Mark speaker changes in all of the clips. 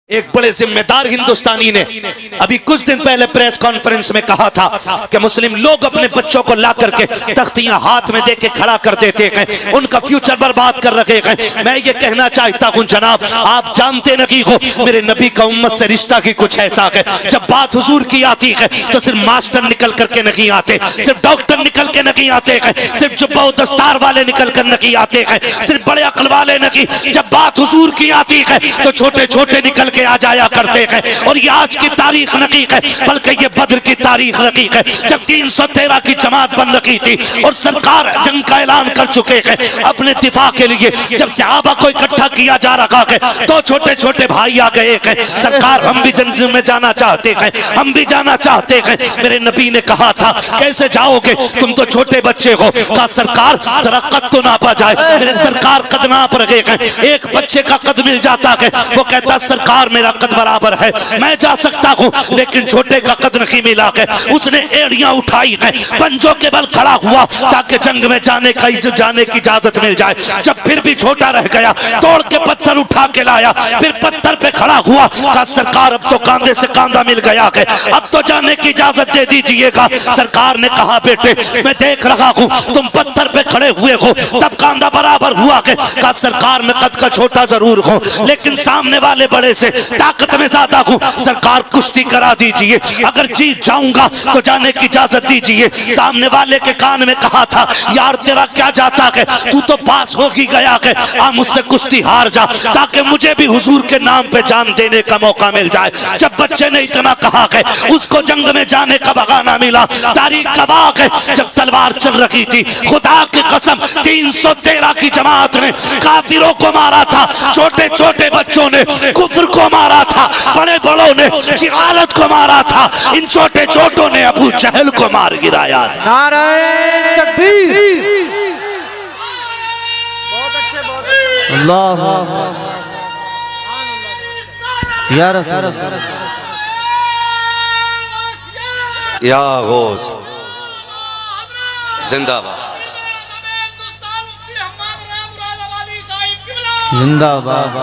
Speaker 1: एक बड़े जिम्मेदार हिंदुस्तानी ने अभी कुछ दिन पहले प्रेस कॉन्फ्रेंस में कहा था कि मुस्लिम लोग अपने बच्चों को ला करके तख्तियां हाथ में देके खड़ा कर देते हैं, उनका फ्यूचर बर्बाद कर रखे हैं। मैं ये कहना चाहता हूं जनाब, आप जानते नहीं हो मेरे नबी का उम्मत से रिश्ता की कुछ ऐसा है, जब बात हुजूर की आती है तो सिर्फ मास्टर निकल करके नहीं आते, सिर्फ डॉक्टर निकल के नहीं आते हैं, सिर्फ जुब्बा दस्तार वाले निकल कर नहीं आते हैं, सिर्फ बड़े अक्ल वाले नहीं। जब बात हुजूर की आती है तो छोटे छोटे निकल आ जाया करते हैं। और ये आज की तारीख नहीं है बल्कि ये बद्र की तारीख नहीं है, जब 313 की जमात बन रखी थी और सरकार जंग का ऐलान कर चुके हैं अपने दिफा के लिए। जब सहाबा को इकट्ठा किया जा रहा है तो छोटे छोटे भाई आ गए हैं, सरकार हम भी जंग में जाना चाहते हैं, हम भी जाना चाहते हैं। मेरे नबी ने कहा था कैसे जाओगे, तुम तो छोटे बच्चे हो। कहा सरकार जरा कद तो नापा जाए। मेरे सरकार कद नाप रहे हैं, एक बच्चे का कद मिल जाता है, वो कहता सरकार मेरा कद बराबर है, मैं जा सकता हूं, लेकिन छोटे का कद नहीं मिला है। उसने एड़ियां उठाई है, पंजों के बल खड़ा हुआ ताकि जंग में जाने की इजाजत मिल जाए। जब फिर भी छोटा रह गया, तोड़ के पत्थर उठा के लाया, फिर पत्थर पे खड़ा हुआ। कहा सरकार अब तो कांधे से कांधा मिल गया है, अब तो जाने की इजाजत दे दीजिएगा। सरकार ने कहा बेटे मैं देख रहा हूं तुम पत्थर पे खड़े हुए हो, तब कांधा बराबर हुआ है। कहा सरकार मैं कद का छोटा जरूर हूं लेकिन सामने वाले बड़े से ताकत में ज्यादा हूं, सरकार कुश्ती करा दीजिए, अगर जीत जाऊंगा तो जाने की इजाजत दीजिए। सामने वाले के कान में कहा था यार तेरा क्या जाता है, तू तो पास हो ही गया है, आ मुझसे कुश्ती हार जा ताकि मुझे भी हुजूर के नाम पे जान देने का मौका मिल जाए। जब बच्चे ने इतना कहा है उसको जंग में जाने का बहाना मिला। तारीख गवाह है जब तलवार चल रही थी, खुदा की कसम 313 की जमात ने काफिरों को मारा था, छोटे छोटे बच्चों ने कुफ्र को मारा था, बड़े बड़ों ने जिहालत को मारा था, इन छोटे छोटों ने अबू जहल को मार गिराया था।
Speaker 2: नारे तकबीर। बहुत अच्छे अल्लाह या रसूल
Speaker 1: या गौस जिंदाबाद
Speaker 2: जिंदाबाद।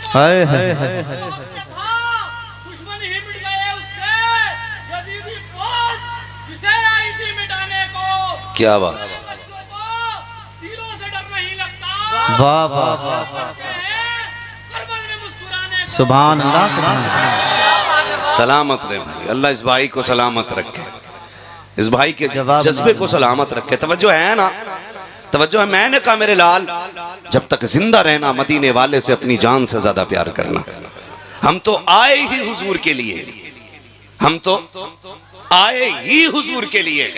Speaker 2: हाय हाय हाय
Speaker 3: दुश्मन ही मिट गए उसके, यजीदी फौज जिसे आई थी मिटाने को।
Speaker 1: क्या बात,
Speaker 3: बच्चों को तीरों से डर नहीं लगता।
Speaker 2: वाह वाह वाह,
Speaker 3: करबल में मुस्कुराने को।
Speaker 2: सुभान अल्लाह सुभान अल्लाह।
Speaker 1: सलामत रहे भाई, अल्लाह इस भाई को सलामत रखे, इस भाई के जज्बे को सलामत रखे। तवज्जो है ना, तवज्जो है। मैंने कहा मेरे लाल जब तक जिंदा रहना मदीने वाले से अपनी जान से ज्यादा प्यार करना। हम तो आए ही हुजूर के लिए, हम तो आए ही हुजूर के लिए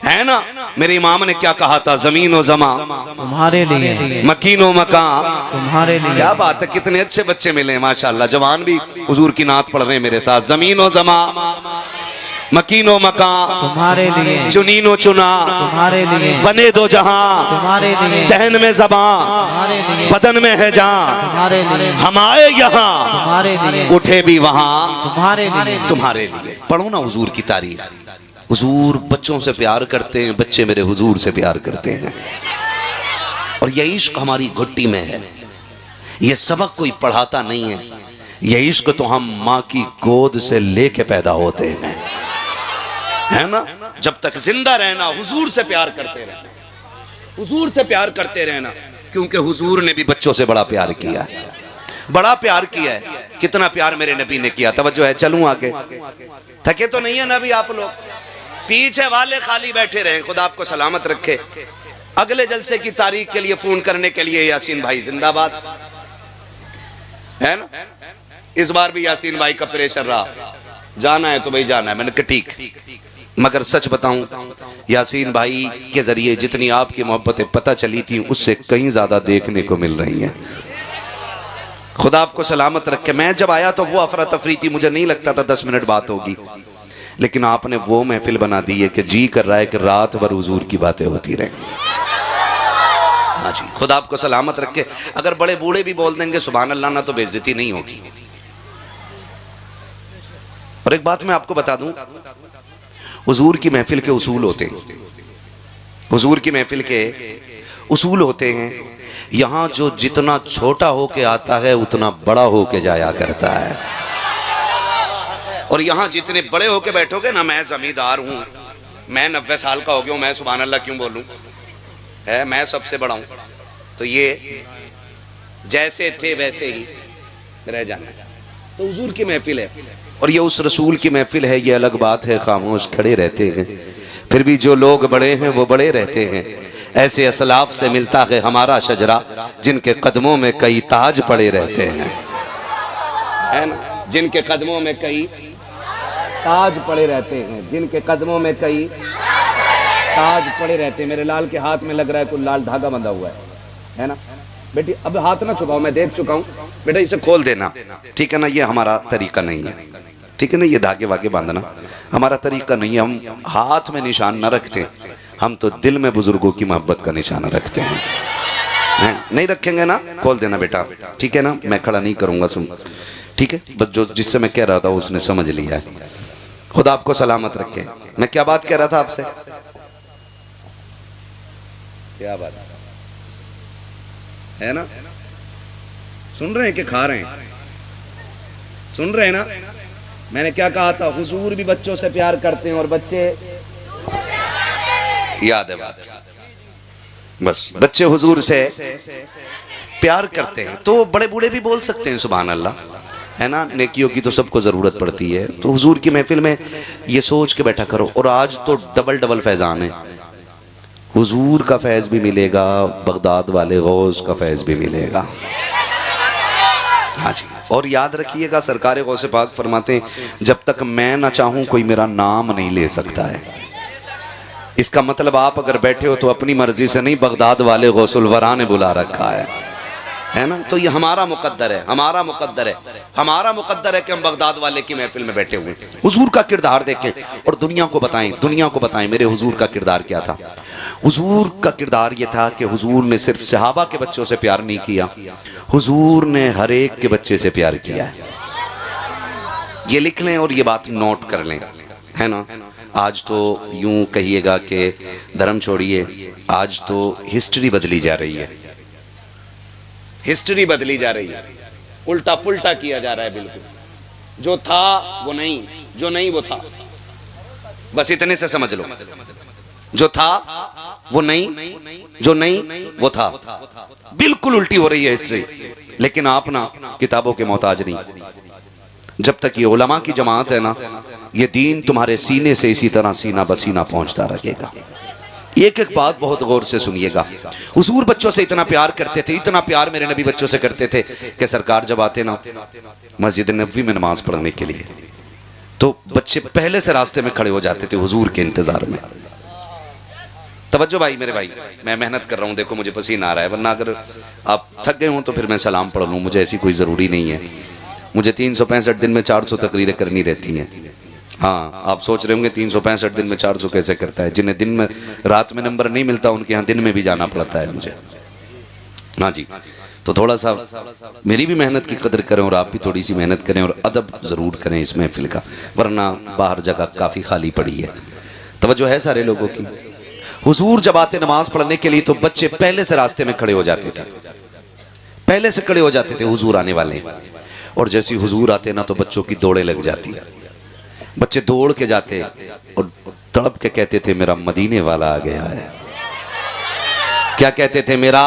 Speaker 1: है ना। मेरे इमाम ने क्या कहा था, जमीन व जमा
Speaker 2: तुम्हारे लिए,
Speaker 1: मकीन व मकान
Speaker 2: तुम्हारे लिए।
Speaker 1: क्या बात है, कितने अच्छे बच्चे मिले माशाल्लाह। जवान भी हुजूर की नात पढ़ रहे हैं मेरे साथ। जमीन व जमा मकीनो मकान
Speaker 2: तुम्हारे लिए,
Speaker 1: चुनीनो चुना
Speaker 2: तुम्हारे लिए,
Speaker 1: बने दो जहां
Speaker 2: तुम्हारे लिए,
Speaker 1: दहन में जबां
Speaker 2: तुम्हारे लिए,
Speaker 1: बदन में है जान,
Speaker 2: तुम्हारे लिए,
Speaker 1: हम आए यहाँ
Speaker 2: तुम्हारे लिए,
Speaker 1: उठे भी वहां
Speaker 2: तुम्हारे लिए,
Speaker 1: तुम्हारे लिए। पढ़ो ना हुजूर की तारीख। हुजूर बच्चों से प्यार करते हैं, बच्चे मेरे हुजूर से प्यार करते हैं, और ये इश्क हमारी घुट्टी में है। ये सबक कोई पढ़ाता नहीं है, ये इश्क तो हम माँ की गोद से लेके पैदा होते हैं, है ना। जब तक जिंदा रहना हुजूर से प्यार करते रहना, हुजूर से प्यार करते रहना, क्योंकि हुजूर ने भी बच्चों से बड़ा प्यार किया है, बड़ा प्यार किया है। कितना प्यार मेरे नबी ने किया। तवज्जो है, चलूं आगे, थके तो नहीं है नबी आप लोग, पीछे वाले खाली बैठे रहे, खुदा आपको सलामत रखे। अगले जलसे की तारीख के लिए फोन करने के लिए यासीन भाई जिंदाबाद, है ना। इस बार भी यासीन भाई का प्रेशर रहा, जाना है तो भाई जाना है। मैंने कहा ठीक, मगर सच बताऊं यासीन भाई के जरिए जितनी आपकी मोहब्बतें पता चली थी उससे कहीं ज्यादा देखने को मिल रही हैं। खुदा आपको सलामत रखे। मैं जब आया तो वो अफरा तफरी थी, मुझे नहीं लगता था 10 मिनट बात होगी, लेकिन आपने वो महफिल बना दी है कि जी कर रहा है कि रात भर हुजूर की बातें होती रहे। हाँ जी, खुदा आपको सलामत रखे। अगर बड़े बूढ़े भी बोल देंगे सुभान अल्लाह ना तो बेइज्जती नहीं होगी। और एक बात मैं आपको बता दूं, हुजूर की महफिल के उसूल होते हैं। हुजूर की महफिल के उसूल होते हैं, यहाँ जो जितना छोटा होके आता है उतना बड़ा होके जाया करता है, और यहाँ जितने बड़े होके बैठोगे ना, मैं जमींदार हूँ, मैं 90 साल का हो गया हूँ, मैं सुभान अल्लाह क्यों बोलूँ, है मैं सबसे बड़ा हूँ, तो ये जैसे थे वैसे ही रह जाना है। तो हुजूर की महफिल है और ये उस रसूल की महफिल है। ये अलग बात है, खामोश खड़े रहते हैं, फिर भी जो लोग बड़े हैं वो बड़े रहते हैं। ऐसे असलाफ से मिलता है हमारा शजरा, जिनके कदमों में कई ताज पड़े रहते हैं, है ना, जिनके कदमों में कई ताज पड़े रहते हैं, जिनके कदमों में कई ताज पड़े रहते हैं। मेरे लाल के हाथ में लग रहा है कोई लाल धागा बंधा हुआ है ना। बेटी अब हाथ ना छुपाओ, मैं देख चुका हूँ, बेटा इसे खोल देना, ठीक है ना। ये हमारा तरीका नहीं है, ठीक है ना, ये धागे वागे बांधना हमारा तरीका नहीं है। हम हाथ में निशान न रखते, हम तो दिल में बुजुर्गों की मोहब्बत का निशान रखते हैं। नहीं रखेंगे ना, खोल देना बेटा, ठीक है ना, मैं खड़ा नहीं करूंगा, सुन, ठीक है। बस जो जिससे मैं कह रहा था उसने समझ लिया है। खुदा आपको सलामत रखे। मैं क्या बात कह रहा था आपसे, क्या बात है ना, सुन रहे हैं कि खा रहे हैं, सुन रहे हैं ना। मैंने क्या कहा था, हुजूर भी बच्चों से प्यार करते हैं और बच्चे, याद है बात, बस बच्चे हुजूर से प्यार करते हैं तो बड़े बूढ़े भी बोल सकते हैं सुभान अल्लाह, है ना। नेकियों की तो सबको जरूरत पड़ती है, तो हुजूर की महफिल में ये सोच के बैठा करो। और आज तो डबल डबल फैजान है, हुजूर का फैज़ भी मिलेगा, बगदाद वाले गौस का फैज़ भी मिलेगा। हाँ जी, और याद रखिएगा सरकार गौसे पाक फरमाते हैं, जब तक मैं ना चाहूँ कोई मेरा नाम नहीं ले सकता है। इसका मतलब आप अगर बैठे हो तो अपनी मर्जी से नहीं, बगदाद वाले गौसुल वरा ने बुला रखा है ना। तो ये हमारा मुकद्दर है, हमारा मुकद्दर है, हमारा मुकद्दर है कि हम बगदाद वाले की महफिल में बैठे हुए हैं। हुजूर का किरदार देखें और दुनिया को बताएं, दुनिया को बताएं मेरे हुजूर का किरदार क्या था। हुजूर का किरदार ये था कि हुजूर ने सिर्फ सहाबा के बच्चों से प्यार नहीं किया, हुजूर ने हर एक के बच्चे से प्यार किया है। ये लिख लें और ये बात नोट कर लें, है ना। आज तो यूं कहिएगा कि धर्म छोड़िए, आज तो हिस्ट्री बदली जा रही है, हिस्ट्री बदली जा रही है, उल्टा पुल्टा किया जा रहा है बिल्कुल। जो था वो नहीं, जो नहीं वो था, बस इतने से समझ लो। जो था वो नहीं, जो नहीं वो था, बिल्कुल उल्टी हो रही है हिस्ट्री। लेकिन आप ना किताबों के मोहताज नहीं। जब तक ये उलमा की जमात है ना, ये दीन तुम्हारे सीने से इसी तरह सीना बसीना पहुंचता रहेगा। एक एक बात बहुत गौर से सुनिएगा। हुजूर बच्चों से इतना प्यार करते थे, इतना प्यार मेरे नबी बच्चों से करते थे कि सरकार जब आते ना मस्जिद नबवी में नमाज पढ़ने के लिए, तो बच्चे पहले से रास्ते में खड़े हो जाते थे हुजूर के इंतजार में। तवज्जो भाई, मेरे भाई, मैं मेहनत कर रहा हूँ, देखो मुझे पसीना आ रहा है, वरना अगर आप थक गए हो तो फिर मैं सलाम पढ़ लूँ, मुझे ऐसी कोई ज़रूरी नहीं है। मुझे 365 दिन में 400 तकरीरें करनी रहती हैं। हाँ, आप सोच रहे होंगे 365 दिन में 400 कैसे करता है। जिन्हें दिन में रात में नंबर नहीं मिलता उनके यहाँ दिन में भी जाना पड़ता है मुझे। हाँ जी, तो थोड़ा सा मेरी भी मेहनत की कदर करें और आप भी थोड़ी सी मेहनत करें और अदब ज़रूर करें इस महफिल का, वरना बाहर जगह काफ़ी खाली पड़ी है। तवज्जो है सारे लोगों की। हुजूर जब आते नमाज पढ़ने के लिए तो बच्चे पहले से रास्ते में खड़े हो जाते थे, पहले से खड़े हो जाते थे हुजूर आने वाले। और जैसे हुजूर आते ना तो बच्चों की दौड़े लग जाती, बच्चे दौड़ के जाते और तड़प के कहते थे मेरा मदीने वाला आ गया है। क्या कहते थे? मेरा,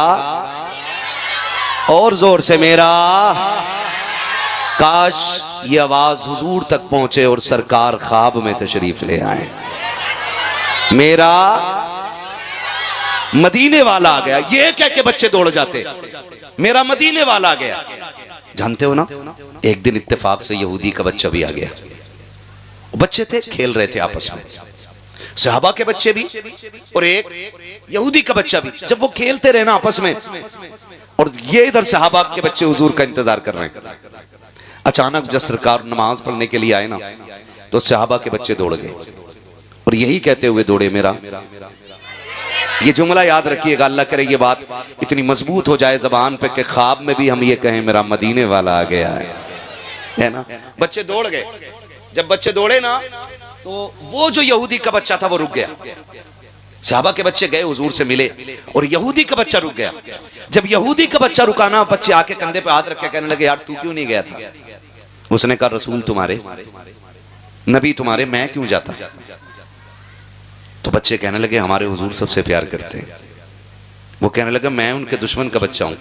Speaker 1: और जोर से मेरा। काश ये आवाज हुजूर तक पहुंचे और सरकार ख्वाब में तशरीफ ले आए, मेरा मदीने वाला आ गया। ये कह के बच्चे दौड़ जाते, मेरा मदीने वाला आ गया। जानते हो ना, एक दिन इत्तेफाक से यहूदी का बच्चा भी आ गया। बच्चे थे, खेल रहे थे आपस में, सहाबा के बच्चे भी और एक यहूदी का बच्चा भी। जब वो खेलते रहे ना आपस में, और ये इधर सहाबा के बच्चे हुजूर का इंतजार कर रहे हैं, अचानक जब सरकार नमाज पढ़ने के लिए आए ना तो सहाबा के बच्चे दौड़ गए और यही कहते हुए दौड़े, मेरा। ये जुमला याद रखिएगा, अल्लाह करे ये बात इतनी मजबूत हो जाए जबान पे कि ख्वाब में भी हम ये कहें मेरा मदीने वाला आ गया है ना। बच्चे दौड़ गए। जब बच्चे दौड़े ना तो वो जो यहूदी का बच्चा था वो रुक गया। सहाबा के बच्चे गए हुजूर से मिले और यहूदी का बच्चा रुक गया। जब यहूदी का बच्चा रुका ना, बच्चे आके कंधे पे हाथ रख के कहने लगे यार तू क्यों नहीं गया था? उसने कहा रसूल तुम्हारे, नबी तुम्हारे, मैं क्यों जाता? तो बच्चे कहने लगे हमारे हुजूर सबसे प्यार करते हैं। वो कहने लगा मैं उनके दुश्मन का बच्चा हूं।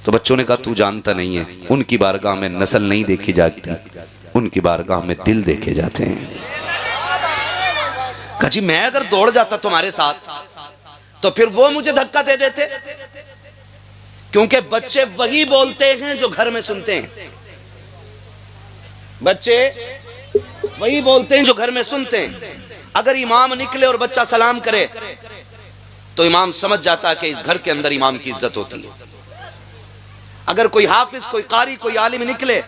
Speaker 1: तो बच्चों ने कहा तू जानता नहीं है, उनकी बारगाह में नस्ल नहीं देखी जाती, उनकी बारगाह में दिल देखे जाते हैं। कहा जी मैं अगर दौड़ जाता तुम्हारे साथ तो फिर वो मुझे धक्का दे देते, क्योंकि बच्चे वही बोलते हैं जो घर में सुनते हैं। बच्चे वही बोलते हैं जो घर में सुनते हैं। अगर इमाम निकले और बच्चा सलाम करे तो इमाम समझ जाता है कि इस घर के अंदर इमाम की इज्जत होती है। अगर कोई हाफिज, कोई कारी, कोई आलिम निकले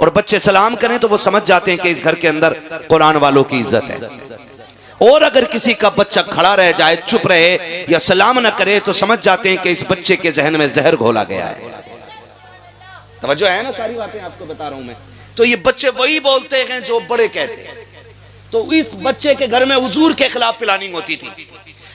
Speaker 1: और बच्चे सलाम करें तो वो समझ जाते हैं कि इस घर के अंदर कुरान वालों की इज्जत है। और अगर किसी का बच्चा खड़ा रह जाए, चुप रहे या सलाम न करे तो समझ जाते हैं कि इस बच्चे के जहन में जहर घोला गया है। तवज्जो है ना, सारी बातें आपको बता रहा हूं मैं। तो ये बच्चे वही बोलते हैं जो बड़े कहते हैं। तो इस बच्चे के घर में हुजूर के खिलाफ प्लानिंग होती थी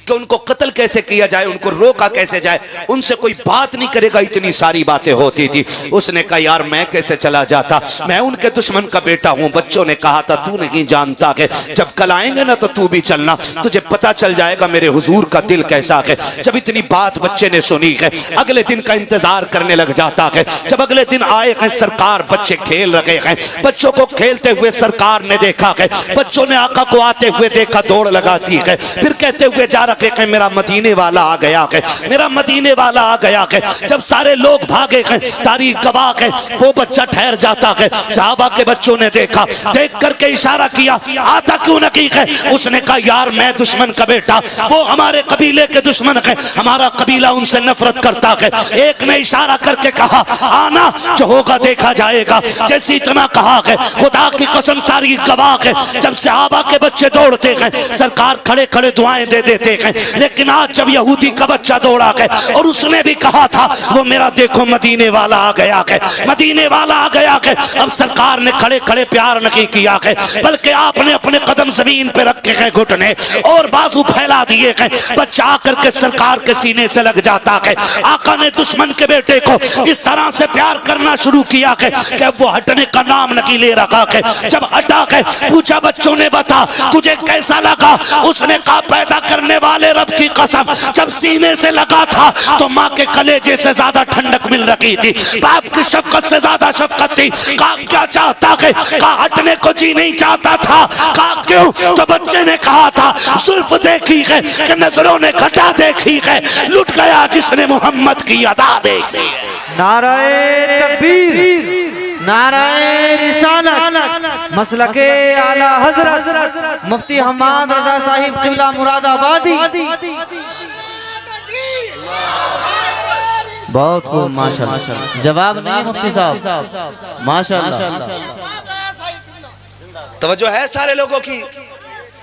Speaker 1: कि उनको कत्ल कैसे किया जाए, उनको रोका कैसे जाए, उनसे कोई बात नहीं करेगा, इतनी सारी बातें होती थी। उसने कहा यार मैं कैसे चला जाता, मैं उनके दुश्मन का बेटा हूं। बच्चों ने कहा था तू नहीं जानता कि जब कल आएंगे ना तो तू भी चलना, तुझे पता चल जाएगा मेरे हुजूर का दिल कैसा है। जब इतनी बात बच्चे ने सुनी है, अगले दिन का इंतजार करने लग जाता है। जब अगले दिन आए हैं सरकार, बच्चे खेल रहे हैं, बच्चों को खेलते हुए सरकार ने देखा है, बच्चों ने आका को आते हुए देखा, दौड़ लगाती है, फिर कहते हुए जा के मेरा मदीने वाला आ गया है, मेरा मदीने वाला आ गया है। जब सारे लोग भागे हैं, तारीख गवाह है, वो बच्चा ठहर जाता है। सहाबा के बच्चों ने देखा, देख करके इशारा किया आता क्यों नहीं है? उसने कहा यार मैं दुश्मन का बेटा, वो हमारे कबीले के दुश्मन है, हमारा कबीला उनसे नफरत करता है। एक ने इशारा करके कहा आना, जो होगा देखा जाएगा। जैसे इतना कहा है, खुदा की कसम तारीख गवाह है, जब सहाबा के बच्चे दौड़ते हैं सरकार खड़े खड़े दुआएं दे देते हैं। लेकिन आज जब यहूदी का बच्चा दौड़ा है और उसने भी कहा था वो मेरा देखो मदीने वाला आ गया है, मदीने वाला आ गया है। अब सरकार ने खड़े खड़े प्यार नहीं किया है, बल्कि आपने अपने कदम जमीन पे रखे हैं, घुटने और बाजू फैला दिए हैं। बच्चा आकर के सरकार के सीने से लग जाता है। आका ने दुश्मन के बेटे को इस तरह से प्यार करना शुरू किया है कि वो हटने का नाम नहीं ले रखा है। जब हटा है पूछा बच्चों ने बता तुझे कैसा लगा? उसने कहा पैदा करने वाले रब की कसम, जब सीने से लगा था तो माँ के कलेजे से ज्यादा ठंडक मिल रही थी, बाप की शफकत से ज्यादा शफकत थी। कहा क्या चाहता है? कहा हटने को जी नहीं चाहता था। कहा क्यों? तो बच्चे ने कहा था जुल्फ देखी है कि नजरों ने घटा देखी है, लुट गया जिसने मोहम्मद की अदा देखी।
Speaker 2: नाराए तकबीर, नाराए रिसालत, मसलके आला हजरत मुफ्ती हम्माद रजा साहिब किबला मुरादाबादी। बहुत खूब माशाल्लाह, जवाब नहीं मुफ्ती साहब, माशाल्लाह।
Speaker 1: तवज्जो है सारे लोगों की,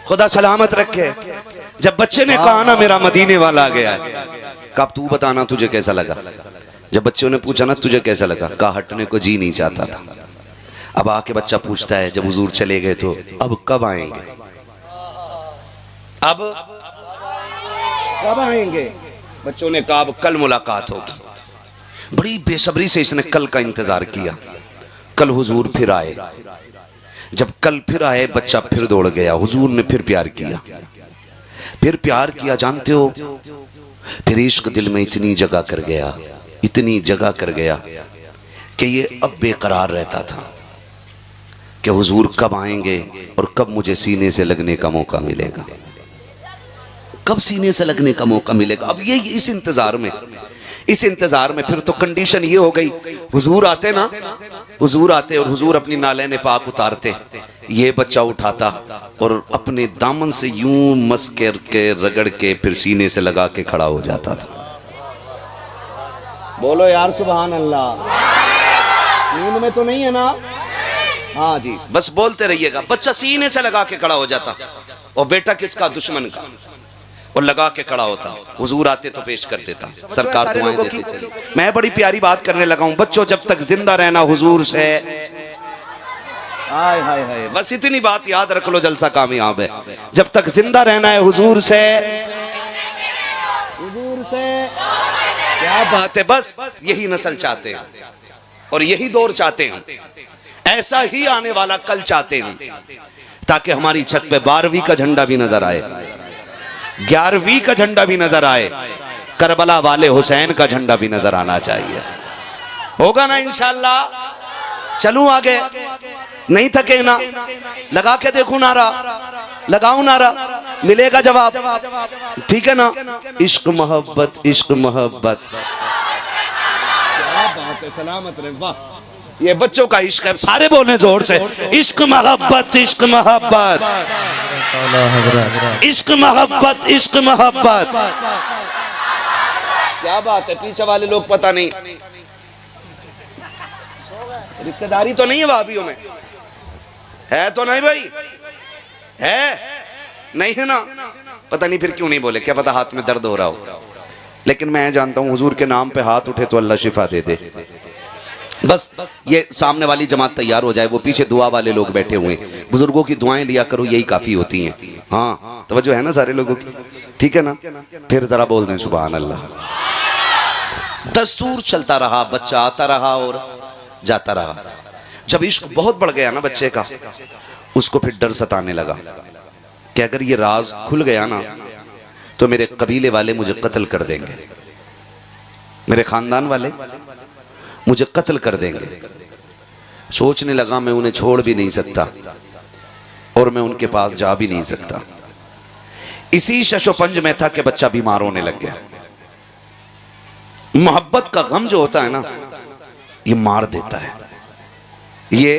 Speaker 1: खुदा सलामत रखे। जब बच्चे ने कहा ना मेरा मदीने वाला आ गया, कब तू बताना तुझे कैसा लगा? जब बच्चों ने पूछा ना तुझे कैसा लगा, कहा हटने को जी नहीं चाहता था। अब आके बच्चा पूछता है जब हुजूर चले गए तो अब कब आएंगे? अब कब आएंगे? बच्चों ने कहा अब कल मुलाकात होगी। बड़ी बेसब्री से इसने कल का इंतजार किया। कल हुजूर फिर आए। जब कल फिर आए बच्चा फिर दौड़ गया। हुजूर ने फिर प्यार किया, फिर प्यार किया। जानते हो फिर इश्क दिल में इतनी जगह कर गया, इतनी जगह कर गया कि ये अब बेकरार रहता था कि हुजूर कब आएंगे और कब मुझे सीने से लगने का मौका मिलेगा, कब सीने से लगने का मौका मिलेगा। अब ये इस इंतजार में फिर तो कंडीशन ये हो गई, हुजूर आते ना, हुजूर आते और हुजूर अपनी नालैन पाक उतारते, ये बच्चा उठाता और अपने दामन से यूं मस करके रगड़ के फिर सीने से लगा के खड़ा हो जाता था। बोलो यार सुभान अल्लाह। नींद में तो नहीं है ना? हाँ जी, बस बोलते रहिएगा। बच्चा सीने से लगा के खड़ा हो जाता और बेटा किसका? दुश्मन का। और लगा के खड़ा होता। हुजूर आते तो पेश कर देता, सरकार दुआएं देते चले। मैं बड़ी प्यारी बात करने लगा हूं। बच्चों जब तक जिंदा रहना हुजूर से हाय हाय हाय, बस इतनी बात याद रख लो, जलसा कामयाब है। जब तक जिंदा रहना है हुजूर से, हुजूर से क्या बात है, बस यही नस्ल चाहते हैं और यही दौर चाहते हैं, ऐसा ही आने वाला कल चाहते हैं, ताकि हमारी छत पे 12वीं का झंडा भी नजर आए, 11वीं का झंडा भी नजर आए, करबला वाले हुसैन का झंडा भी नजर आना चाहिए। होगा ना इंशाअल्लाह। चलूं आगे, नहीं थके ना, लगा के देखूं नारा, लगाऊं नारा, मिलेगा जवाब, ठीक है ना। इश्क मोहब्बत, इश्क मोहब्बत, क्या बात है, सलामत रहे, वाह। ये बच्चों का इश्क है, सारे बोले जोर से, इश्क मोहब्बत, इश्क मोहब्बत, इश्क मोहब्बत, इश्क मोहब्बत। क्या बात है, पीछे वाले लोग पता नहीं, रिश्तेदारी तो नहीं है भाभीयों में, है तो नहीं भाई, है नहीं है ना, पता नहीं फिर क्यों नहीं बोले, क्या पता हाथ में दर्द हो रहा हो। लेकिन मैं जानता हूं हुजूर के नाम पे हाथ उठे तो अल्लाह शिफा दे दे। बस ये सामने वाली जमात तैयार हो जाए, वो पीछे दुआ वाले लोग बैठे हुए हैं, बुजुर्गों की दुआएं लिया करो, यही काफी होती हैं। हाँ तवज्जो है ना सारे लोगों की, ठीक है ना। फिर जरा बोल दें सुभान अल्लाह। दस्तूर चलता रहा, बच्चा आता रहा और जाता रहा। जब इश्क बहुत बढ़ गया ना बच्चे का, उसको फिर डर सताने लगा कि अगर ये राज खुल गया ना तो मेरे कबीले वाले मुझे कत्ल कर देंगे, मेरे खानदान वाले मुझे कत्ल कर देंगे। सोचने लगा मैं उन्हें छोड़ भी नहीं सकता और मैं उनके पास जा भी नहीं सकता। इसी शशोपंज में था कि बच्चा बीमार होने लग गया। मोहब्बत का गम जो होता है ना, ये मार देता है, ये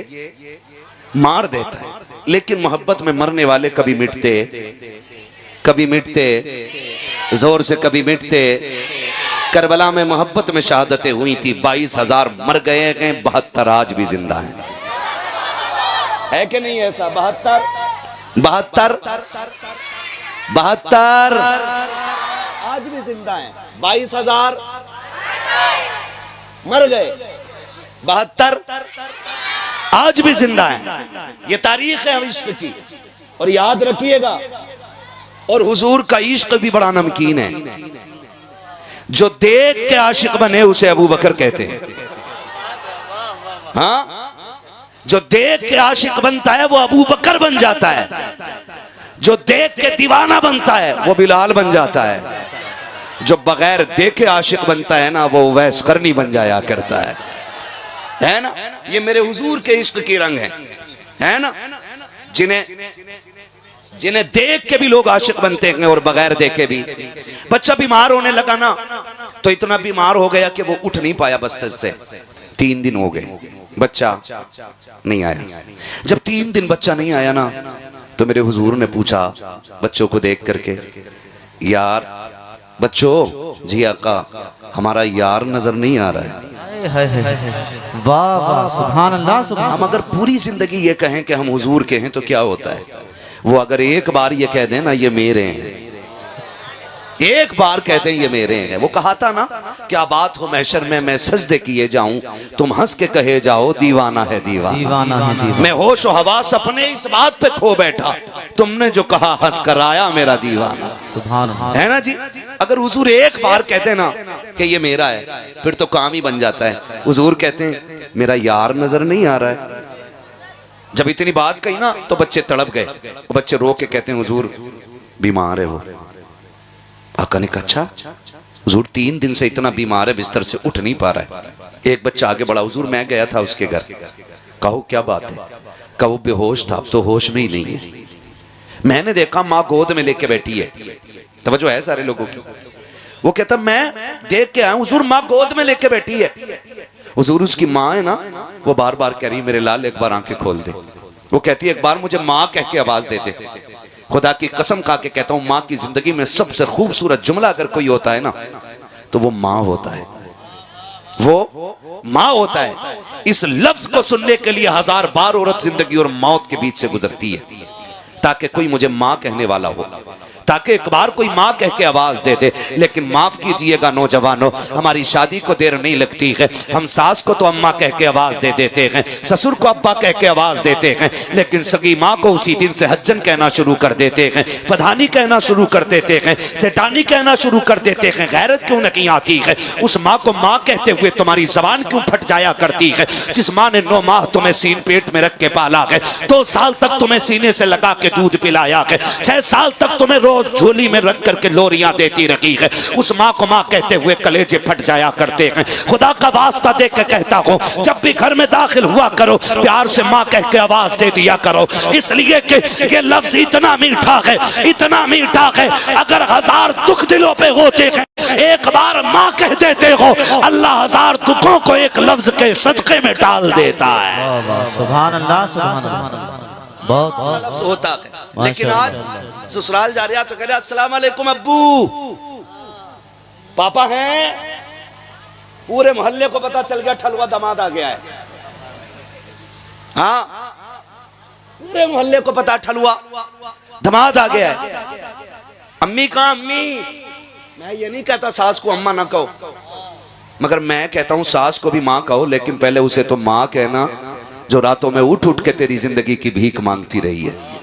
Speaker 1: मार देता है। लेकिन मोहब्बत में मरने वाले कभी मिटते, कभी मिटते, जोर से कभी मिटते। करबला में मोहब्बत में शहादतें हुई थी, 22,000 मर गए हैं, 72 आज भी जिंदा हैं। है कि नहीं ऐसा? 72 आज भी जिंदा हैं। 22,000 मर गए, 72 आज भी जिंदा हैं। ये तारीख है इश्क की, और याद रखिएगा। और हुजूर का इश्क भी बड़ा नमकीन है। जो देख के आशिक बने उसे अबू बकर कहते हैं। हाँ, जो देख के आशिक बनता है वो अबू बकर बन जाता है, जो देख के दीवाना बनता है वो बिलाल बन जाता है, जो बगैर देखे आशिक बनता है ना वो उवैस करनी बन जाया करता है ना। ये मेरे हुजूर के इश्क की रंग है ना। जिन्हें देख के भी लोग आशिक बनते हैं और बगैर देखे भी। बच्चा बीमार होने लगा ना तो इतना बीमार हो गया कि वो उठ नहीं पाया बिस्तर से। 3 दिन हो गए, बच्चा नहीं आया। जब 3 दिन बच्चा नहीं आया ना तो मेरे हुजूर ने पूछा बच्चों को देख करके, यार बच्चों, जी आका हमारा यार नजर नहीं आ रहा है।
Speaker 2: वाह वाह, सुभान अल्लाह, सुभान।
Speaker 1: हम अगर पूरी जिंदगी ये कहें कि हम हुजूर के हैं तो क्या होता है? वो अगर एक बार ये कह दें ना ये मेरे हैं, एक बार कहते हैं ये मेरे हैं। वो कहा था ना, क्या बात हो महशर में मैं सजदे किए जाऊं, तुम हंस के कहे जाओ दीवाना है दीवाना। मैं होश और हवास अपने इस बात पे खो बैठा, तुमने जो कहा हंस कर आया मेरा दीवाना।
Speaker 2: सुभान
Speaker 1: है ना जी। अगर हुजूर एक बार कहते ना कि ये मेरा है फिर तो काम ही बन जाता है। हुजूर कहते हैं मेरा यार नजर नहीं आ रहा है। जब इतनी बात कही ना तो बच्चे तड़प गए। बच्चे रो के कहते हैं हुजूर बीमार है वो। आका ने कहा अच्छा? हुजूर 3 दिन से इतना बीमार है, बिस्तर से उठ नहीं पा रहा है। एक बच्चा आगे बढ़ा, हुजूर मैं गया था उसके घर। कहो क्या बात है? कहा वो बेहोश था, अब तो होश में ही नहीं है। मैंने देखा माँ गोद में लेके बैठी है। तवज्जो है सारे लोगों की। वो कहता मैं देख के आया हुजूर, माँ गोद में लेके बैठी है। हुजूर उसकी माँ है ना, वो बार बार कह रही मेरे लाल एक बार आंखें खोल दे। वो कहती है एक बार मुझे माँ कह के आवाज दे दे। खुदा की कसम खा के कहता हूं, माँ की जिंदगी में सबसे खूबसूरत जुमला अगर कोई होता है ना तो वो माँ होता है, वो माँ होता है। इस लफ्ज को सुनने के लिए 1000 बार औरत जिंदगी और मौत के बीच से गुजरती है ताकि कोई मुझे माँ कहने वाला हो। ताकि एक बार कोई माँ कह के आवाज दे दे। लेकिन माफ कीजिएगा नौजवानों, हमारी शादी को देर नहीं लगती है, हम सास को तो अम्मा कह के आवाज दे देते हैं, ससुर को अब्बा कह के आवाज देते हैं, लेकिन सगी माँ को उसी दिन से हज्जन कहना शुरू कर देते हैं, पधानी कहना शुरू कर देते हैं, सेठानी कहना शुरू कर देते हैं। गैरत क्यों नहीं आती है? उस माँ को माँ कहते हुए तुम्हारी जबान क्यों फट जाया करती है? जिस माँ ने 9 माह तुम्हें सीन पेट में रख के पाला है, 2 साल तक तुम्हें सीने से लगा के दूध पिलाया है, 6 साल तक तुम्हें रोज झोली में रख करके लोरियां देती रही है, उस माँ को माँ कहते हुए कलेजे फट जाया करते हैं। खुदा का वास्ता दे के कहता हूँ, जब भी घर में दाखिल हुआ करो प्यार से माँ कह के आवाज दे दिया करो, इसलिए कि ये लफ्ज इतना मीठा है, इतना मीठा है, अगर 1000 दुख दिलों पे होते हैं, एक बार माँ कह देते हो, अल्लाह 1000 दुखों को एक लफ्ज के सदके में डाल देता है।
Speaker 2: सुभान अल्लाह, सुभान अल्लाह। बहुत
Speaker 1: होता है। लेकिन आज ससुराल जा रहा तो कह रहा अस्सलाम वालेकुम अब्बू, पापा हैं, पूरे मोहल्ले को पता चल गया ठलुआ दामाद आ गया है। हाँ, पूरे मोहल्ले को पता ठलुआ दामाद आ गया है। अम्मी कहाँ? अम्मी, मैं ये नहीं कहता सास को अम्मा ना कहो, मगर मैं कहता हूं सास को भी माँ कहो, लेकिन पहले उसे तो माँ कहना जो रातों में उठ उठ के तेरी जिंदगी की भीख मांगती रही है,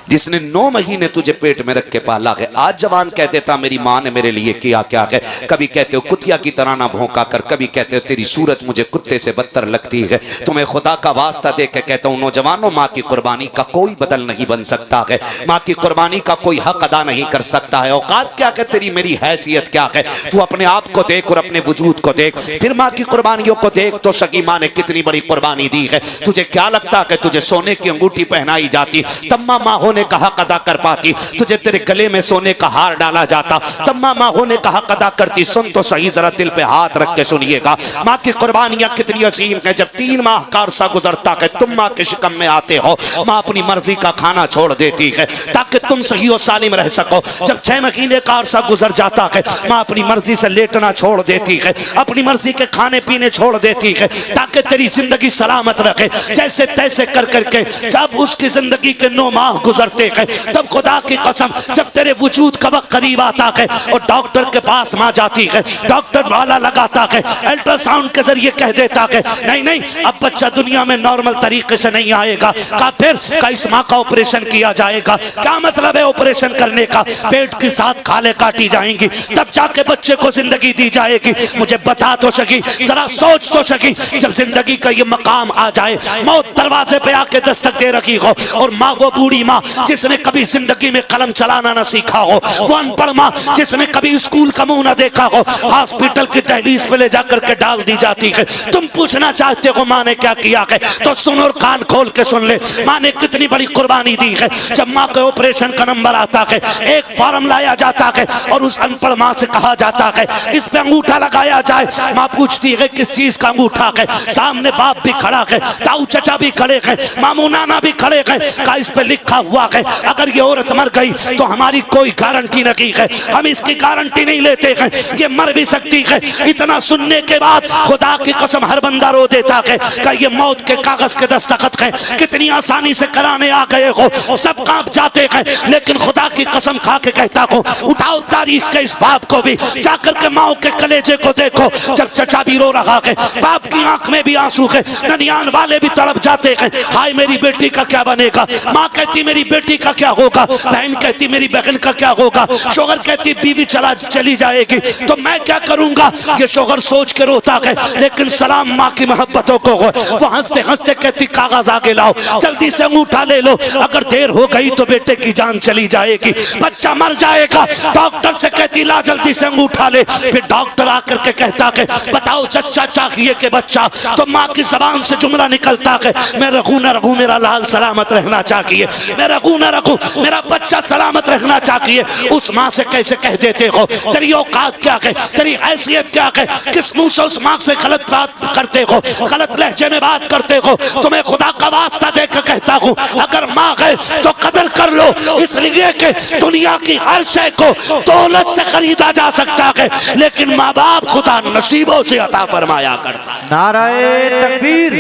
Speaker 1: जिसने 9 महीने तुझे पेट में रख के पाला है। आज जवान कह देता मेरी माँ ने मेरे लिए किया क्या है, कभी कहते हो कुतिया की तरह ना भौंका कर, कभी कहते हो तेरी सूरत मुझे कुत्ते से बदतर लगती है। तुम्हें खुदा का वास्ता दे के कहता हूँ नौजवानों, माँ की कुर्बानी का कोई बदल नहीं बन सकता है, माँ की कुर्बानी का कोई हक अदा नहीं कर सकता है। औकात क्या है तेरी, मेरी हैसियत क्या है, तू अपने आप को देख और अपने वजूद को देख, फिर माँ की कुर्बानियों को देख तो सगी माँ ने कितनी बड़ी कुर्बानी दी है। तुझे क्या लगता है तुझे सोने की अंगूठी पहनाई जाती तम्मा माँ होने का हक अदा कर पाती? तुझे तेरे गले में सोने का हार डाला जाता तम्मा माँ होने का हक अदा करती? सुन तो सही, जरा दिल पे हाथ रख के सुनिएगा, माँ की कुर्बानियां कितनी अजीम है। जब 3 माह का अरसा गुजरता है, तुम माँ के शिकम में आते हो, माँ अपनी मर्जी का खाना छोड़ देती है ताकि तुम सही और सालिम रह सको। जब 6 महीने का अरसा गुजर जाता है, माँ अपनी मर्जी से लेटना छोड़ देती है, अपनी मर्जी के खाने पीने छोड़ देती है ताकि तेरी जिंदगी सलामत रखे। जैसे तैसे कर करके जब उसकी जिंदगी के 9 माह गुजरते हैं, तब खुदा की कसम जब तेरे वजूद का वक्त करीब आता है और डॉक्टर के पास माँ जाती है, डॉक्टर वाला लगाता है, अल्ट्रासाउंड के जरिए कह देता है नहीं नहीं अब बच्चा दुनिया में नॉर्मल तरीके से नहीं आएगा, का फिर का इस माँ का ऑपरेशन किया जाएगा। क्या मतलब है ऑपरेशन करने का? पेट के साथ खाले काटी जाएंगी, तब जाके बच्चे को जिंदगी दी जाएगी। मुझे बता तो सकी, जरा सोच तो सकी, जब जिंदगी का ये मकाम आ जाए, मौत दरवाजे पे आके दस्तक दे रखी हो, और माँ वो बूढ़ी माँ जिसने कभी जिंदगी में कलम चलाना ना सीखा हो, वो अनपढ़ माँ जिसने कभी स्कूल का मुंह ना देखा हो, हॉस्पिटल की दहलीज पे ले जाकर के डाल दी जाती है। तुम पूछना चाहते हो माँ ने क्या किया है, तो सुन और कान खोल के सुन ले, माँ ने कितनी बड़ी कुर्बानी दी है। जब माँ के ऑपरेशन का नंबर आता है, एक फॉर्म लाया जाता है और उस अनपढ़ माँ से कहा जाता है इस पे अंगूठा लगाया जाए। माँ पूछती है किस चीज का अंगूठा है? सामने बाप भी खड़ा है, ताऊ चचा भी खड़े हैं, मामू नाना भी खड़े हैं, का इस पे लिखा हुआ है अगर ये औरत मर गई तो हमारी कोई गारंटी नहीं है, हम इसकी गारंटी नहीं लेते हैं, ये मर भी सकती है। इतना सुनने के बाद खुदा की कसम हर बंदा रो देता है कि ये मौत के कागज के दस्तखत हैं, कितनी आसानी से कराने आ गए हो, सब कांप जाते हैं। लेकिन खुदा की कसम खा के कहता हूँ, उठाओ तारीख के इस बाप को भी, जाकर के माओ के कलेजे को देखो। जब चचा भी रो रहा है, बाप की आंख में भी आंसू है, ननियान वाले भी तड़प जाते हैं, हाय मेरी बेटी का क्या बनेगा। माँ कहती मेरी बेटी का क्या होगा, बहन कहती मेरी बहन का क्या होगा, शोहर कहती बीवी चली जाएगी तो मैं क्या करूंगा। ये शोहर सोच के रोता है, लेकिन सलाम माँ की मोहब्बतों को। वो हंसते हंसते कहती कागज आगे लाओ, जल्दी से अंगूठा ले लो, अगर देर हो गई तो बेटे की जान चली जाएगी, बच्चा मर जाएगा। डॉक्टर से कहती ला जल्दी से अंगूठा ले। फिर डॉक्टर आकर के कहता है बताओ चच्चा चाहिए कि बच्चा, तो माँ की जबान से जुमला निकलता है मैं रखूं न रखूं मेरा लाल सलामत रहना चाहिए, मैं रखूं न रखूं मेरा बच्चा सलामत रहना चाहिए। उस माँ से कैसे कह देते हो, तेरी औकात क्या है, तेरी हैसियत क्या है, किस मुंह से उस माँ से गलत बात करते हो, गलत लहजे में बात करते हो। तुम्हें खुदा का वास्ता देकर कहता हूँ अगर माँ है तो कदर कर लो, इसलिए कि दुनिया की हर शय को दौलत से खरीदा जा सकता है, लेकिन माँ बाप खुदा नसीबों से अता फरमाया करता है।
Speaker 2: नाराए तकबीर।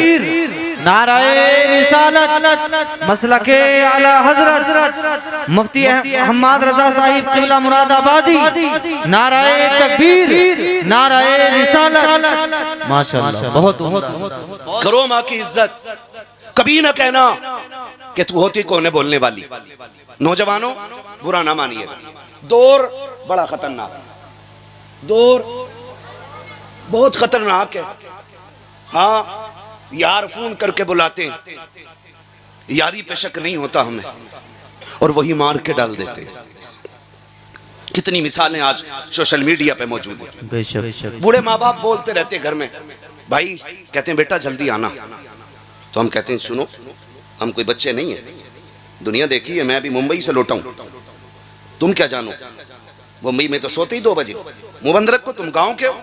Speaker 2: नाराए रिसालत मसलके आला हजरत मुफ्ती हम्माद रजा साहिब किबला मुरादाबादी, नाराए तकबीर, नाराए रिसालत। माशाअल्लाह, बहुत
Speaker 1: करो माँ की इज्जत। कभी ना कहना कि तू होती कौन है बोलने वाली। नौजवानों, बुरा ना मानिए, दौर बड़ा खतरनाक है, दौर बहुत खतरनाक है। हाँ, यार फोन करके बुलाते हैं, यारी पे शक नहीं होता हमें, और वही मार के डाल देते हैं। कितनी मिसालें आज सोशल मीडिया पे मौजूद है।
Speaker 2: बेशक।
Speaker 1: बूढ़े माँ बाप बोलते रहते घर में, भाई कहते हैं बेटा जल्दी आना, तो हम कहते हैं सुनो, हम कोई बच्चे नहीं है, दुनिया देखी है, मैं अभी मुंबई से लौटा हूं, तुम क्या जानो, मुंबई में तो सोते ही 2 बजे, मुंह बंद रखो, तुम गांव के हो,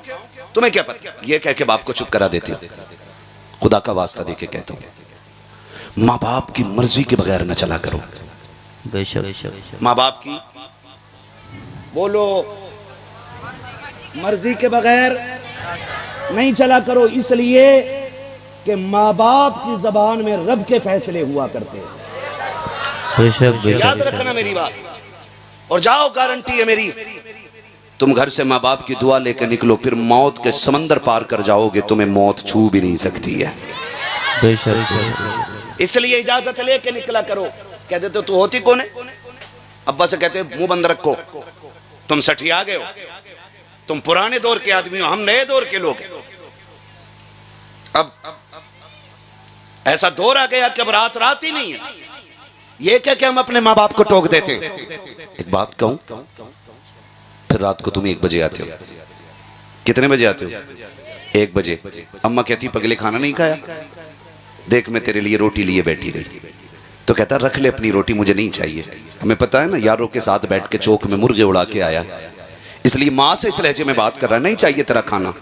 Speaker 1: तुम्हें क्या पता। ये कह के बाप को चुप करा देती हूँ। खुदा का वास्ता देके कहता हूँ, माँ बाप की मर्जी के बगैर न चला करो।
Speaker 2: बेशक।
Speaker 1: माँ बाप की बोलो मर्जी के बगैर नहीं चला करो, इसलिए कि माँ बाप की जबान में रब के फैसले हुआ करते हैं।
Speaker 2: बेशक।
Speaker 1: याद रखना मेरी बात, और जाओ, गारंटी है मेरी, तुम घर से माँ बाप की दुआ लेकर निकलो, फिर मौत के समंदर पार कर जाओगे, तुम्हें मौत छू भी नहीं सकती है।
Speaker 2: बेशक।
Speaker 1: इसलिए इजाजत लेके निकला करो। कह देते तू होती कौन है, अब्बा से कहते मुंह बंद रखो, तुम सठिया गए हो, तुम पुराने दौर के आदमी हो, हम नए दौर के लोग हैं। अब ऐसा दौर आ गया कि अब रात रात ही नहीं है, ये क्या कि हम अपने माँ बाप को टोक देते। एक बात कहूं, फिर रात को तुम 1 बजे आते हो। कितने बजे आते हो? 1 बजे। अम्मा कहती पगले खाना नहीं खाया, देख मैं तेरे लिए रोटी लिए बैठी रही, तो कहता रख ले अपनी रोटी, मुझे नहीं चाहिए। हमें पता है ना, यारों के साथ बैठ के चौक में मुर्गे उड़ा के आया, इसलिए माँ से इस लहजे में बात कर रहा है, नहीं चाहिए तेरा खाना,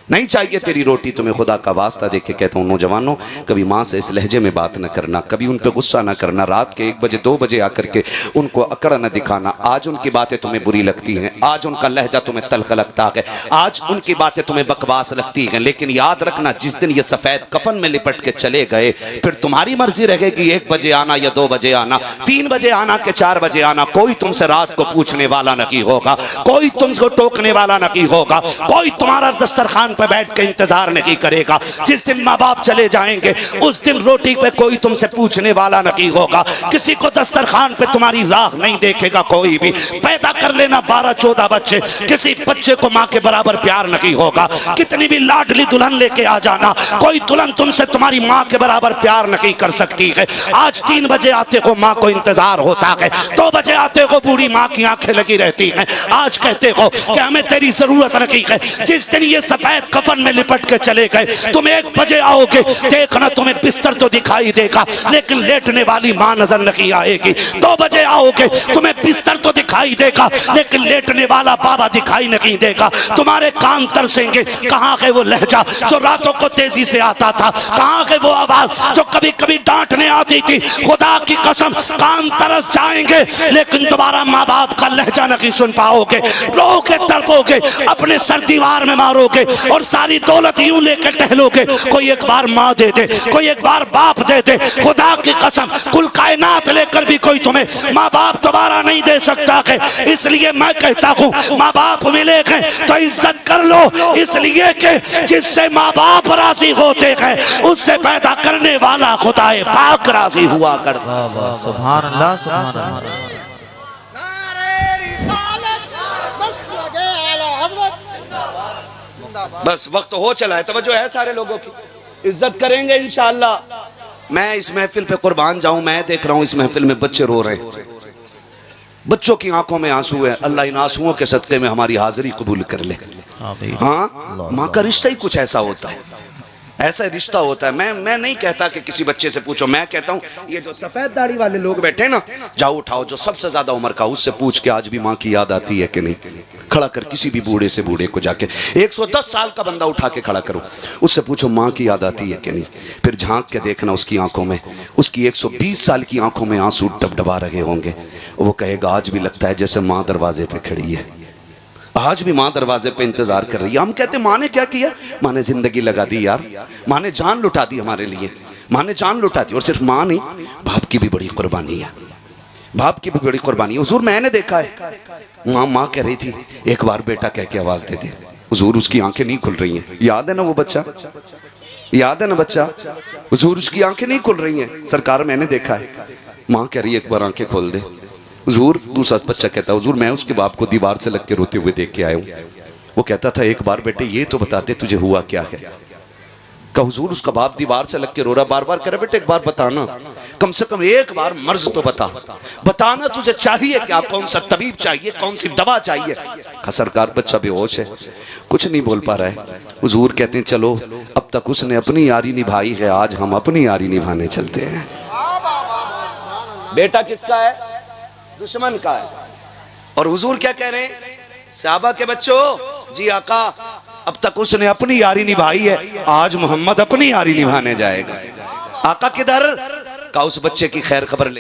Speaker 1: नहीं चाहिए तेरी रोटी। तुम्हें खुदा का वास्ता देके कहता हूँ नौजवानों, कभी माँ से इस लहजे में बात न करना, कभी उन पे गुस्सा न करना, रात के 1 बजे 2 बजे आकर के उनको अकड़ न दिखाना। आज उनकी बातें तुम्हें बुरी लगती हैं, आज उनका लहजा तुम्हें तल्ख लगता है, आज उनकी बातें तुम्हें बकवास लगती हैं, लेकिन याद रखना जिस दिन ये सफेद कफन में लिपट के चले गए, फिर तुम्हारी मर्जी रहेगी 1 बजे आना या 2 बजे आना, 3 बजे आना कि 4 बजे आना, कोई तुमसे रात को पूछने वाला नहीं होगा, कोई तुमको टोकने वाला नहीं होगा, कोई तुम्हारा दस्तरखान पे बैठ के इंतजार नहीं करेगा। जिस दिन माँ बाप चले जाएंगे उस दिन रोटी पे कोई तुमसे पूछने वाला नहीं होगा, किसी को दस्तरखान पे तुम्हारी राह नहीं देखेगा कोई भी। पैदा कर लेना 12-14 बच्चे, किसी बच्चे को माँ के बराबर प्यार नहीं होगा। कितनी भी लाडली दुल्हन लेके आ जाना, कोई दुल्हन तुमसे तुम्हारी माँ के बराबर प्यार नहीं कर सकती है। आज 3 बजे आते हो माँ को इंतजार होता है, 2 बजे आते हो बूढ़ी माँ की आंखें लगी रहती हैं, आज कहते हो कि हमें तेरी जरूरत नहीं है। जिस दिन ये सफेद कफन में लिपट के चले गए, तुम 1 बजे आओगे, देखना तुम्हें बिस्तर तो दिखाई देगा लेकिन लेटने वाली मां नजर नहीं आएगी। 2 बजे आओगे, तुम्हें बिस्तर तो दिखाई देगा लेकिन लेटने वाला बाबा दिखाई नहीं देगा। तुम्हारे कान तरसेंगे, कहां है वो लहजा जो रातों को तेजी से आता था, कहां है वो आवाज जो कभी कभी डांटने आती थी। खुदा की कसम कान तरस जाएंगे लेकिन दोबारा माँ बाप का लहजा नहीं सुन पाओगे, रोके तड़पोगे, अपने सर दीवार में मारोगे और सारी दौलत यूं लेकर टहलोगे। कोई एक बार माँ दे दे, कोई एक बार बाप दे दे, खुदा की कसम कुल कायनात लेकर भी कोई तुम्हें माँ बाप दोबारा नहीं दे सकता है। इसलिए मैं कहता हूँ माँ बाप मिले गए तो इज्जत कर लो, इसलिए कि जिससे माँ बाप राजी होते हैं उससे पैदा करने वाला खुदाए पाक राजी हुआ करता।
Speaker 2: सुभान अल्लाह, सुभान अल्लाह।
Speaker 3: नारे रिसालत मसलके आला हज़रत।
Speaker 1: बस वक्त हो चला है, तवज्जो है सारे लोगों की, इज्जत करेंगे इंशाअल्लाह। मैं इस महफिल पे कुर्बान जाऊं, मैं देख रहा हूं इस महफिल में बच्चे रो रहे हैं, बच्चों की आंखों में आंसू है। अल्लाह इन आंसुओं के सदके में हमारी हाजिरी कबूल कर ले। हाँ, माँ का रिश्ता ही कुछ ऐसा होता है, ऐसा रिश्ता होता है। मैं नहीं कहता कि किसी बच्चे से पूछो, मैं कहता हूँ ये जो सफेद दाढ़ी वाले लोग बैठे ना, जाओ उठाओ जो सबसे ज्यादा उम्र का, उससे पूछ के आज भी माँ की याद आती है कि नहीं। खड़ा कर किसी भी बूढ़े से बूढ़े को जाके, 110 साल का बंदा उठा के खड़ा करो, उससे पूछो माँ की याद आती है कि नहीं। फिर झांक के देखना उसकी आंखों में, उसकी 120 साल की आंखों में आंसू डबडबा रहे होंगे। वो कहेगा आज भी लगता है जैसे माँ दरवाजे पे खड़ी है, आज भी माँ दरवाजे पे इंतजार कर रही है। हम कहते माँ ने क्या किया? माँ ने जिंदगी लगा दी यार, माँ ने जान लुटा दी हमारे लिए। माँ ने जान लुटा दी। और सिर्फ माँ नहीं, बाप की भी बड़ी कुर्बानी है, बाप की भी बड़ी कुर्बानी है। हुजूर मैंने देखा है, माँ कह रही थी एक बार बेटा कह के आवाज दे दे। हुजूर उसकी आंखें नहीं खुल रही हैं, याद है ना वो बच्चा, याद है ना बच्चा, हुजूर उसकी आंखें नहीं खुल रही हैं। सरकार मैंने देखा है, माँ कह रही है एक बार आंखें खोल दे। हुजूर, दूसरा बच्चा कहता हुजूर मैं उसके बाप को दीवार से लग के रोते हुए देख के आया हूँ। वो कहता था एक बार बेटे ये तो बताते तुझे हुआ क्या है। का हुजूर उसका बाप दीवार से लग के रो रहा, बार बार कह रहा बेटे एक बार बताना, कम से कम एक बार मर्ज तो बताना तुझे चाहिए क्या, कौन सा तबीब चाहिए, कौन सी दवा चाहिए। सरकार बच्चा बेहोश है, कुछ नहीं बोल पा रहा है। हुजूर कहते हैं चलो अब तक उसने अपनी यारी निभाई है, आज हम अपनी यारी निभाने चलते हैं। बेटा किसका है? दुश्मन का है। और हुजूर क्या कह रहे हैं? सहाबा के बच्चों, जी आका अब तक उसने अपनी यारी निभाई है, आज मोहम्मद अपनी यारी निभाने जाएगा। आका किधर? का उस बच्चे की खैर खबर ले।